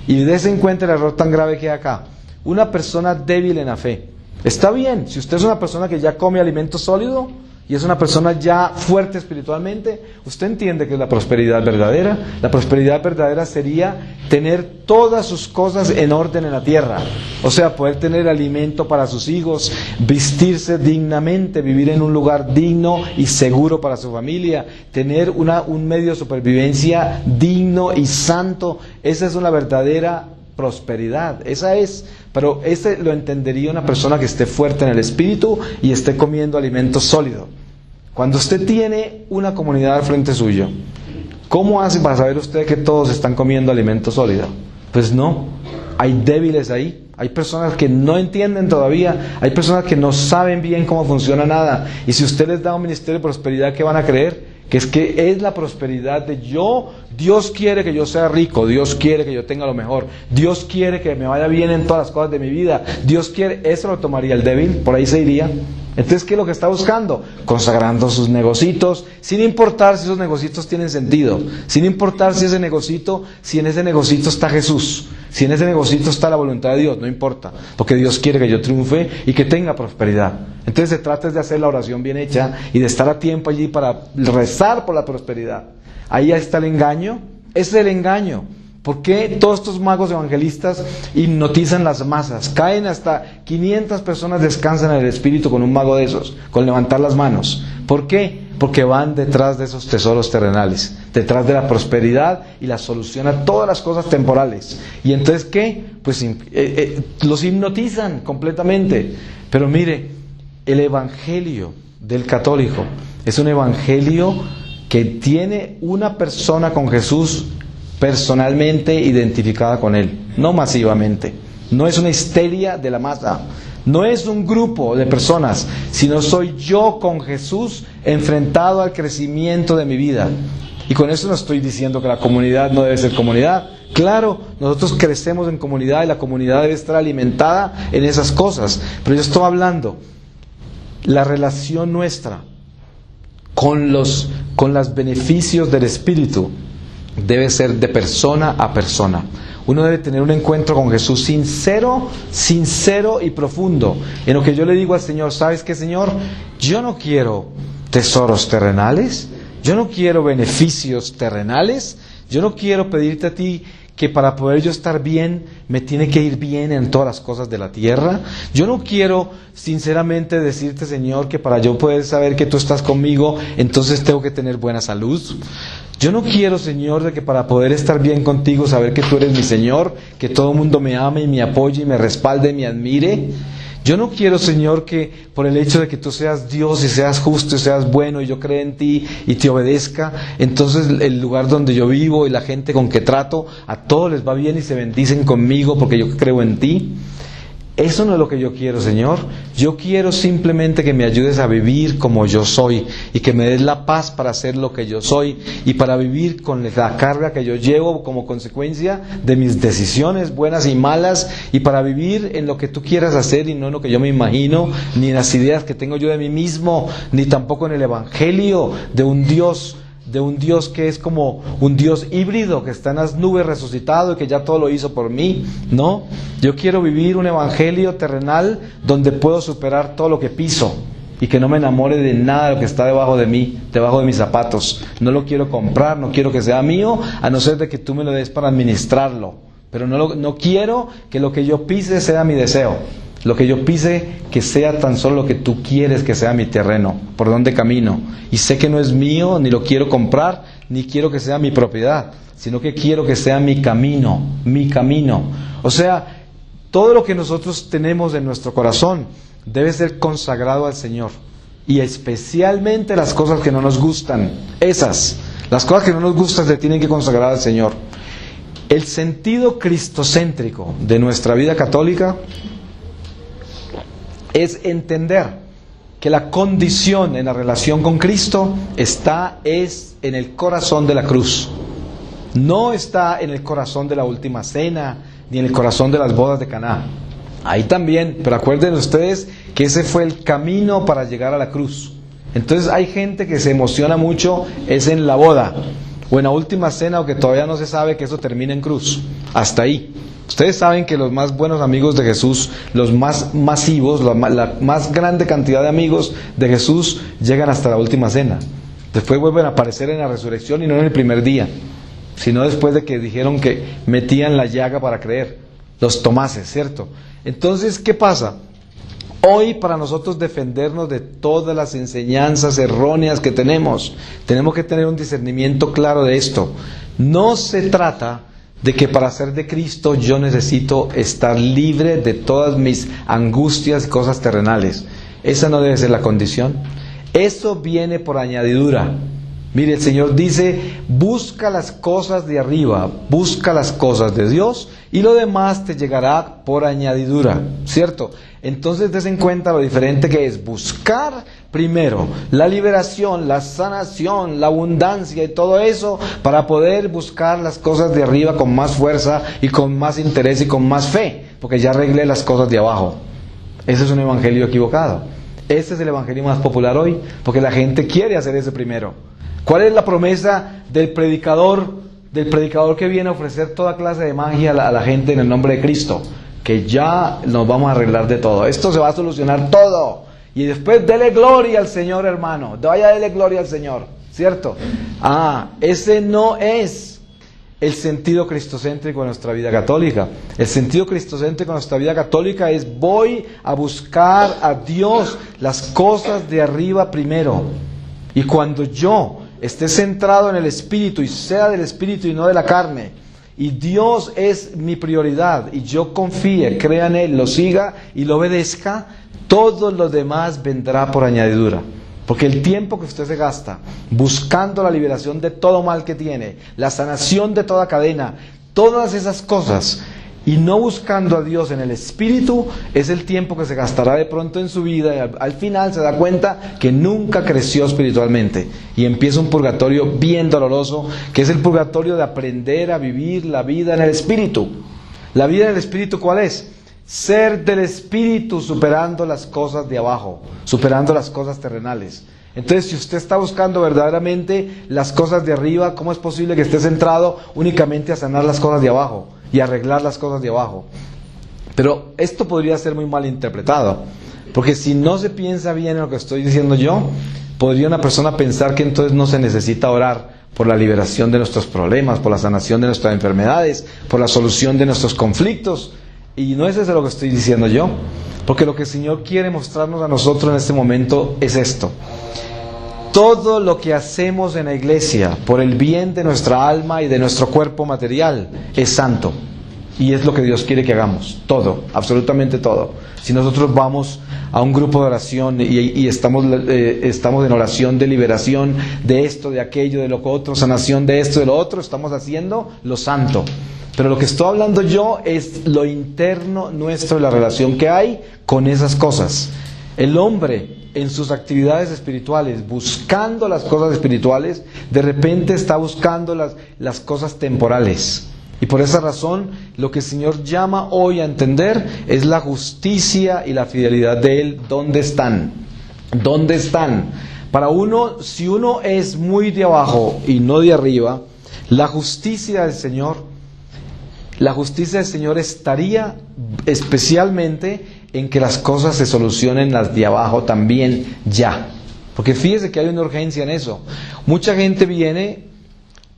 Y dése en cuenta el error tan grave que hay acá. Una persona débil en la fe. Está bien, si usted es una persona que ya come alimento sólido y es una persona ya fuerte espiritualmente, usted entiende que es la prosperidad verdadera. La prosperidad verdadera sería tener todas sus cosas en orden en la tierra. O sea, poder tener alimento para sus hijos, vestirse dignamente, vivir en un lugar digno y seguro para su familia, tener un medio de supervivencia digno y santo. Esa es una verdadera prosperidad, esa es, pero ese lo entendería una persona que esté fuerte en el espíritu y esté comiendo alimento sólido. Cuando usted tiene una comunidad al frente suyo, ¿cómo hace para saber usted que todos están comiendo alimento sólido? Pues no, hay débiles ahí, hay personas que no entienden todavía, hay personas que no saben bien cómo funciona nada. Y si usted les da un ministerio de prosperidad, ¿qué van a creer? Que es la prosperidad de Dios quiere que yo sea rico, Dios quiere que yo tenga lo mejor, Dios quiere que me vaya bien en todas las cosas de mi vida, Dios quiere, eso lo tomaría el débil, por ahí se iría. Entonces, ¿qué es lo que está buscando? Consagrando sus negocitos, sin importar si esos negocitos tienen sentido, sin importar si en ese negocito está Jesús, si en ese negocito está la voluntad de Dios, no importa, porque Dios quiere que yo triunfe y que tenga prosperidad. Entonces se trata de hacer la oración bien hecha y de estar a tiempo allí para rezar por la prosperidad. Ahí está el engaño, ese es el engaño. ¿Por qué todos estos magos evangelistas hipnotizan las masas? Caen hasta 500 personas, descansan en el espíritu con un mago de esos, con levantar las manos. ¿Por qué? Porque van detrás de esos tesoros terrenales, detrás de la prosperidad y la solución a todas las cosas temporales. ¿Y entonces qué? Pues los hipnotizan completamente. Pero mire, el evangelio del católico es un evangelio que tiene una persona con Jesús personalmente identificada con Él, no masivamente. No es una histeria de la masa, no es un grupo de personas, sino soy yo con Jesús enfrentado al crecimiento de mi vida. Y con eso no estoy diciendo que la comunidad no debe ser comunidad. Claro, nosotros crecemos en comunidad y la comunidad debe estar alimentada en esas cosas. Pero yo estoy hablando, la relación nuestra con los beneficios del Espíritu debe ser de persona a persona. Uno debe tener un encuentro con Jesús sincero y profundo, en lo que yo le digo al Señor: ¿sabes qué, Señor? Yo no quiero tesoros terrenales, yo no quiero beneficios terrenales, yo no quiero pedirte a ti que para poder yo estar bien, me tiene que ir bien en todas las cosas de la tierra. Yo no quiero sinceramente decirte, Señor, que para yo poder saber que tú estás conmigo, entonces tengo que tener buena salud. Yo no quiero, Señor, de que para poder estar bien contigo, saber que tú eres mi Señor, que todo el mundo me ame y me apoye y me respalde y me admire. Yo no quiero, Señor, que por el hecho de que tú seas Dios y seas justo y seas bueno y yo creo en ti y te obedezca, entonces el lugar donde yo vivo y la gente con que trato, a todos les va bien y se bendicen conmigo porque yo creo en ti. Eso no es lo que yo quiero, Señor. Yo quiero simplemente que me ayudes a vivir como yo soy y que me des la paz para ser lo que yo soy y para vivir con la carga que yo llevo como consecuencia de mis decisiones buenas y malas, y para vivir en lo que tú quieras hacer y no en lo que yo me imagino, ni en las ideas que tengo yo de mí mismo, ni tampoco en el evangelio de un Dios que es como un Dios híbrido, que está en las nubes resucitado y que ya todo lo hizo por mí. No, yo quiero vivir un evangelio terrenal donde puedo superar todo lo que piso y que no me enamore de nada de lo que está debajo de mí, debajo de mis zapatos. No lo quiero comprar, no quiero que sea mío, a no ser de que tú me lo des para administrarlo. Pero no quiero que lo que yo pise sea mi deseo. Lo que yo pise, que sea tan solo lo que tú quieres que sea mi terreno, por donde camino. Y sé que no es mío, ni lo quiero comprar, ni quiero que sea mi propiedad, sino que quiero que sea mi camino, mi camino. O sea, todo lo que nosotros tenemos en nuestro corazón debe ser consagrado al Señor. Y especialmente las cosas que no nos gustan, las cosas que no nos gustan se tienen que consagrar al Señor. El sentido cristocéntrico de nuestra vida católica es entender que la condición en la relación con Cristo es en el corazón de la cruz. No está en el corazón de la última cena, ni en el corazón de las bodas de Caná. Ahí también, pero acuérdense ustedes que ese fue el camino para llegar a la cruz. Entonces hay gente que se emociona mucho, es en la boda, o en la última cena, o que todavía no se sabe que eso termina en cruz. Hasta ahí. Ustedes saben que los más buenos amigos de Jesús, los más masivos, la más grande cantidad de amigos de Jesús llegan hasta la última cena. Después vuelven a aparecer en la resurrección y no en el primer día, sino después de que dijeron que metían la llaga para creer. Los Tomases, ¿cierto? Entonces, ¿qué pasa? Hoy, para nosotros defendernos de todas las enseñanzas erróneas que tenemos que tener un discernimiento claro de esto. No se trata de que para ser de Cristo yo necesito estar libre de todas mis angustias y cosas terrenales. Esa no debe ser la condición. Eso viene por añadidura. Mire, el Señor dice, busca las cosas de arriba, busca las cosas de Dios y lo demás te llegará por añadidura, ¿cierto? Entonces des en cuenta lo diferente que es buscar primero la liberación, la sanación, la abundancia y todo eso para poder buscar las cosas de arriba con más fuerza y con más interés y con más fe, porque ya arreglé las cosas de abajo. Ese es un evangelio equivocado. Este es el evangelio más popular hoy, porque la gente quiere hacer ese primero. ¿Cuál es la promesa del predicador que viene a ofrecer toda clase de magia a la gente en el nombre de Cristo? Que ya nos vamos a arreglar de todo. Esto se va a solucionar todo. Y después dele gloria al Señor, hermano. Vaya, dele gloria al Señor. ¿Cierto? Ese no es el sentido cristocéntrico de nuestra vida católica. El sentido cristocéntrico de nuestra vida católica es: voy a buscar a Dios, las cosas de arriba primero. Y cuando yo esté centrado en el Espíritu y sea del Espíritu y no de la carne, y Dios es mi prioridad, y yo confíe, crea en Él, lo siga y lo obedezca, todo lo demás vendrá por añadidura. Porque el tiempo que usted se gasta buscando la liberación de todo mal que tiene, la sanación de toda cadena, todas esas cosas, y no buscando a Dios en el Espíritu, es el tiempo que se gastará de pronto en su vida, y al final se da cuenta que nunca creció espiritualmente y empieza un purgatorio bien doloroso, que es el purgatorio de aprender a vivir la vida en el Espíritu. ¿La vida en el Espíritu cuál es? Ser del Espíritu, superando las cosas de abajo, superando las cosas terrenales. Entonces, si usted está buscando verdaderamente las cosas de arriba, ¿cómo es posible que esté centrado únicamente a sanar las cosas de abajo y arreglar las cosas de abajo? Pero esto podría ser muy mal interpretado, porque si no se piensa bien en lo que estoy diciendo yo, podría una persona pensar que entonces no se necesita orar por la liberación de nuestros problemas, por la sanación de nuestras enfermedades, por la solución de nuestros conflictos. Y no es eso lo que estoy diciendo yo, porque lo que el Señor quiere mostrarnos a nosotros en este momento es esto: todo lo que hacemos en la iglesia por el bien de nuestra alma y de nuestro cuerpo material es santo, y es lo que Dios quiere que hagamos, todo, absolutamente todo. Si nosotros vamos a un grupo de oración y estamos en oración de liberación de esto, de aquello, de lo otro, sanación de esto, de lo otro, estamos haciendo lo santo. Pero lo que estoy hablando yo es lo interno nuestro, la relación que hay con esas cosas. El hombre en sus actividades espirituales, buscando las cosas espirituales, de repente está buscando las cosas temporales. Y por esa razón, lo que el Señor llama hoy a entender es la justicia y la fidelidad de Él. ¿Dónde están? ¿Dónde están? Para uno, si uno es muy de abajo y no de arriba, la justicia del Señor estaría especialmente en que las cosas se solucionen las de abajo también ya. Porque fíjese que hay una urgencia en eso. Mucha gente viene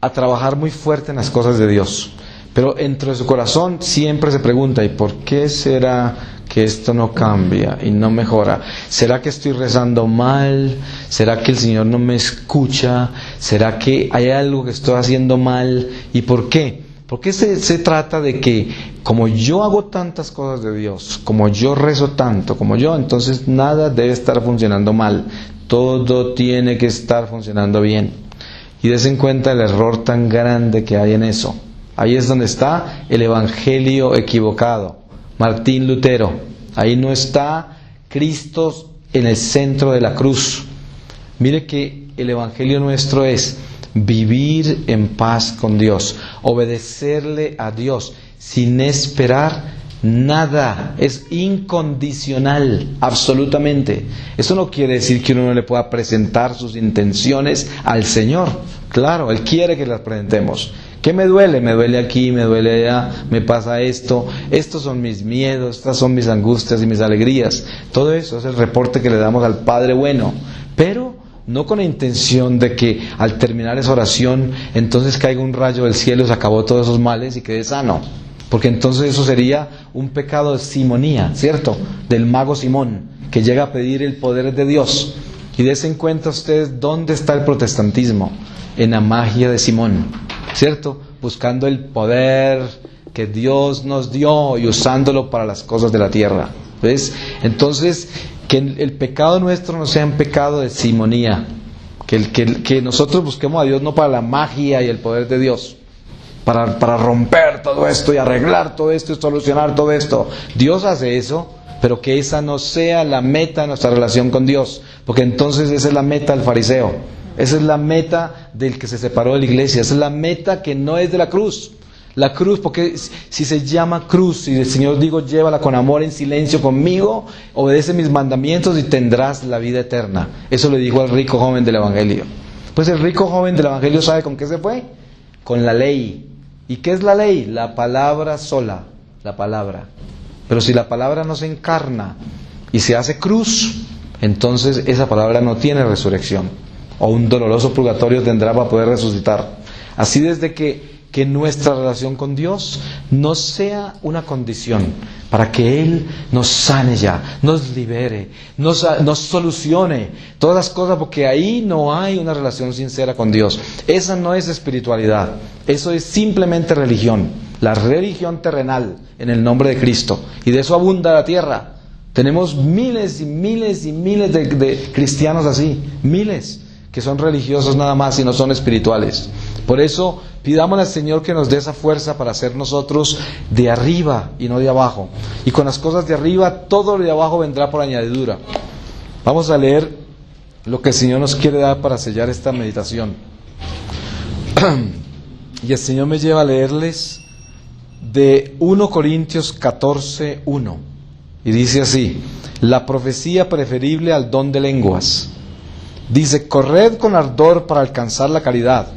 a trabajar muy fuerte en las cosas de Dios, pero dentro de su corazón siempre se pregunta: ¿y por qué será que esto no cambia y no mejora? ¿Será que estoy rezando mal? ¿Será que el Señor no me escucha? ¿Será que hay algo que estoy haciendo mal? ¿Y por qué? Porque se trata de que, como yo hago tantas cosas de Dios, como yo rezo tanto, entonces nada debe estar funcionando mal. Todo tiene que estar funcionando bien. Y des en cuenta el error tan grande que hay en eso. Ahí es donde está el evangelio equivocado. Martín Lutero. Ahí no está Cristo en el centro de la cruz. Mire que el evangelio nuestro es vivir en paz con Dios, obedecerle a Dios sin esperar nada, es incondicional, absolutamente. Eso no quiere decir que uno no le pueda presentar sus intenciones al Señor. Claro, Él quiere que las presentemos. ¿Qué me duele? Me duele aquí, me duele allá, me pasa esto, estos son mis miedos, estas son mis angustias y mis alegrías. Todo eso es el reporte que le damos al Padre bueno, pero no con la intención de que al terminar esa oración entonces caiga un rayo del cielo y se acabó todos esos males y quede sano, porque entonces eso sería un pecado de simonía, ¿cierto? Del mago Simón, que llega a pedir el poder de Dios. Y des en cuenta ustedes dónde está el protestantismo: en la magia de Simón, ¿cierto? Buscando el poder que Dios nos dio y usándolo para las cosas de la tierra. ¿Ves? Entonces, Que el pecado nuestro no sea un pecado de simonía. Que nosotros busquemos a Dios no para la magia y el poder de Dios, para romper todo esto y arreglar todo esto y solucionar todo esto. Dios hace eso, pero que esa no sea la meta de nuestra relación con Dios, porque entonces esa es la meta del fariseo, esa es la meta del que se separó de la iglesia, esa es la meta que no es de la cruz. La cruz, porque si se llama cruz, y el Señor digo, llévala con amor en silencio conmigo, obedece mis mandamientos y tendrás la vida eterna. Eso le dijo al rico joven del Evangelio. Pues el rico joven del Evangelio, ¿sabe con qué se fue? Con la ley. ¿Y qué es la ley? La palabra sola, la palabra. Pero si la palabra no se encarna y se hace cruz, entonces esa palabra no tiene resurrección, o un doloroso purgatorio tendrá para poder resucitar. Así desde que nuestra relación con Dios no sea una condición para que Él nos sane ya, nos libere, nos solucione todas las cosas, porque ahí no hay una relación sincera con Dios. Esa no es espiritualidad, eso es simplemente religión, la religión terrenal en el nombre de Cristo, y de eso abunda la tierra. Tenemos miles y miles y miles de cristianos así, miles, que son religiosos nada más y no son espirituales. Por eso pidámosle al Señor que nos dé esa fuerza para ser nosotros de arriba y no de abajo. Y con las cosas de arriba, todo lo de abajo vendrá por añadidura. Vamos a leer lo que el Señor nos quiere dar para sellar esta meditación. Y el Señor me lleva a leerles de 1 Corintios 14, 1. Y dice así: la profecía preferible al don de lenguas. Dice: corred con ardor para alcanzar la caridad,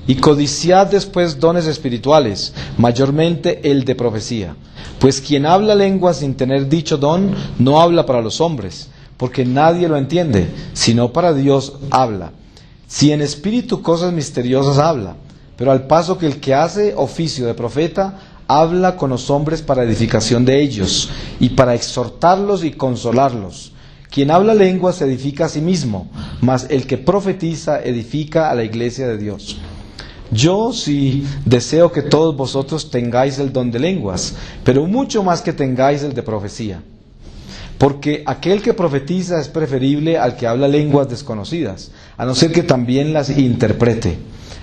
y codiciad después dones espirituales, mayormente el de profecía. Pues quien habla lenguas sin tener dicho don, no habla para los hombres, porque nadie lo entiende, sino para Dios habla. Si en espíritu cosas misteriosas habla, pero al paso que el que hace oficio de profeta, habla con los hombres para edificación de ellos, y para exhortarlos y consolarlos. Quien habla lenguas se edifica a sí mismo, mas el que profetiza edifica a la iglesia de Dios. Yo sí deseo que todos vosotros tengáis el don de lenguas, pero mucho más que tengáis el de profecía. Porque aquel que profetiza es preferible al que habla lenguas desconocidas, a no ser que también las interprete,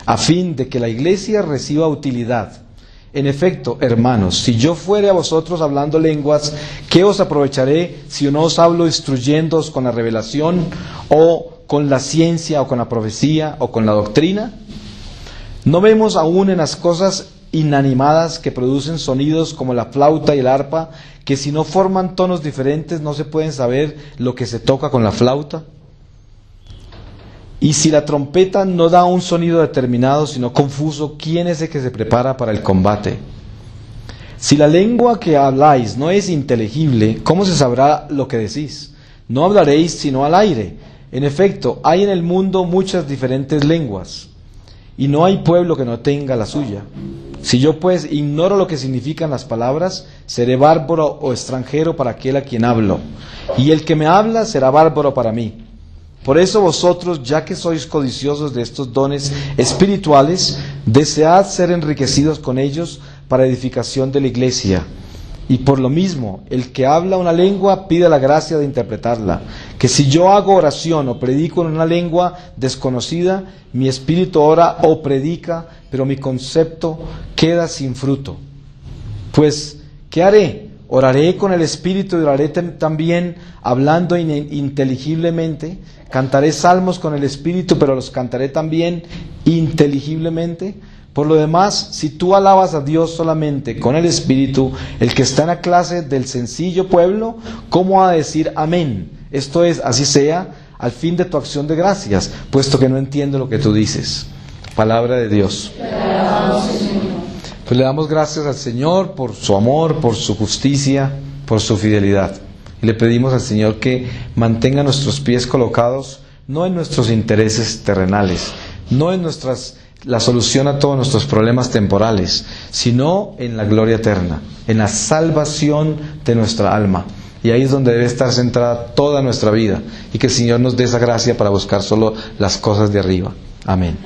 a fin de que la iglesia reciba utilidad. En efecto, hermanos, si yo fuere a vosotros hablando lenguas, ¿qué os aprovecharé si no os hablo instruyéndoos con la revelación, o con la ciencia, o con la profecía, o con la doctrina? ¿No vemos aún en las cosas inanimadas que producen sonidos como la flauta y el arpa, que si no forman tonos diferentes no se pueden saber lo que se toca con la flauta? Y si la trompeta no da un sonido determinado, sino confuso, ¿quién es el que se prepara para el combate? Si la lengua que habláis no es inteligible, ¿cómo se sabrá lo que decís? No hablaréis sino al aire. En efecto, hay en el mundo muchas diferentes lenguas, y no hay pueblo que no tenga la suya. Si yo pues ignoro lo que significan las palabras, seré bárbaro o extranjero para aquel a quien hablo, y el que me habla será bárbaro para mí. Por eso vosotros, ya que sois codiciosos de estos dones espirituales, desead ser enriquecidos con ellos para edificación de la iglesia. Y por lo mismo, el que habla una lengua pide la gracia de interpretarla. Que si yo hago oración o predico en una lengua desconocida, mi espíritu ora o predica, pero mi concepto queda sin fruto. Pues, ¿qué haré? Oraré con el espíritu y oraré también hablando inteligiblemente. Cantaré salmos con el espíritu, pero los cantaré también inteligiblemente. Por lo demás, si tú alabas a Dios solamente con el espíritu, el que está en la clase del sencillo pueblo, ¿cómo ha de decir amén? Esto es, así sea, al fin de tu acción de gracias, puesto que no entiendo lo que tú dices. Palabra de Dios. Pues le damos gracias al Señor por su amor, por su justicia, por su fidelidad. Y le pedimos al Señor que mantenga nuestros pies colocados, no en nuestros intereses terrenales, no en la solución a todos nuestros problemas temporales, sino en la gloria eterna, en la salvación de nuestra alma. Y ahí es donde debe estar centrada toda nuestra vida, y que el Señor nos dé esa gracia para buscar solo las cosas de arriba. Amén.